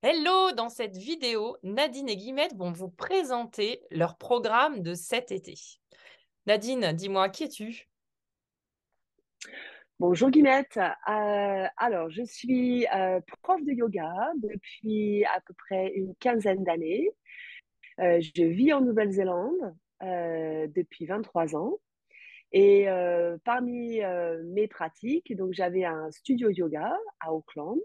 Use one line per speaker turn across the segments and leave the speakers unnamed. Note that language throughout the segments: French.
Hello, dans cette vidéo, Nadine et Guillemette vont vous présenter leur programme de cet été. Nadine, dis-moi, qui es-tu?
Bonjour Guillemette. Alors, je suis prof de yoga depuis à peu près une quinzaine d'années. Je vis en Nouvelle-Zélande depuis 23 ans. Et parmi mes pratiques, donc j'avais un studio yoga à Auckland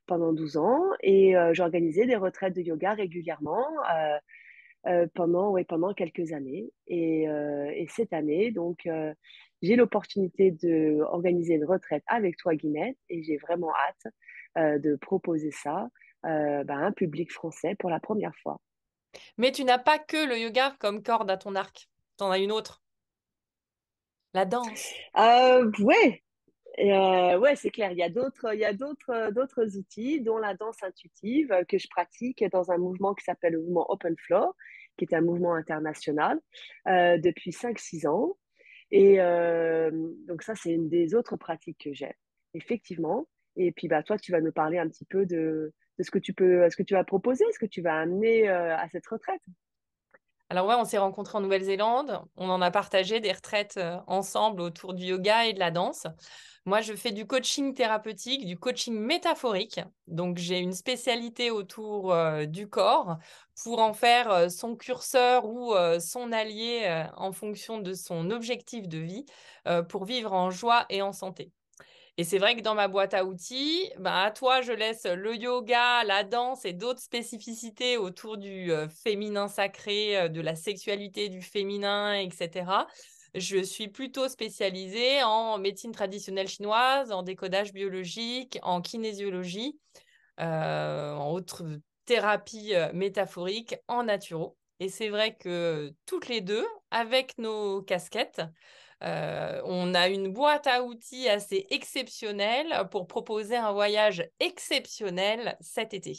pendant 12 ans et j'organisais des retraites de yoga régulièrement pendant quelques années. Et cette année, donc, j'ai l'opportunité de organiser une retraite avec toi, Guinette, et j'ai vraiment hâte de proposer ça à un public français pour la première fois.
Mais tu n'as pas que le yoga comme corde à ton arc. T'en as une autre, la danse.
Ouais, ouais, c'est clair. Il y a d'autres outils, dont la danse intuitive que je pratique dans un mouvement qui s'appelle le mouvement Open Floor, qui est un mouvement international depuis 5 6 ans. Et donc ça, c'est une des autres pratiques que j'ai, effectivement. Et puis bah toi, tu vas nous parler un petit peu de ce que tu vas proposer, ce que tu vas amener à cette retraite.
Alors ouais, on s'est rencontrés en Nouvelle-Zélande. On en a partagé des retraites ensemble autour du yoga et de la danse. Moi, je fais du coaching thérapeutique, du coaching métaphorique. Donc, j'ai une spécialité autour du corps pour en faire son curseur ou son allié en fonction de son objectif de vie pour vivre en joie et en santé. Et c'est vrai que dans ma boîte à outils, ben à toi, je laisse le yoga, la danse et d'autres spécificités autour du féminin sacré, de la sexualité du féminin, etc. Je suis plutôt spécialisée en médecine traditionnelle chinoise, en décodage biologique, en kinésiologie, en autres thérapies métaphoriques, en naturo. Et c'est vrai que toutes les deux, avec nos casquettes, on a une boîte à outils assez exceptionnelle pour proposer un voyage exceptionnel cet été.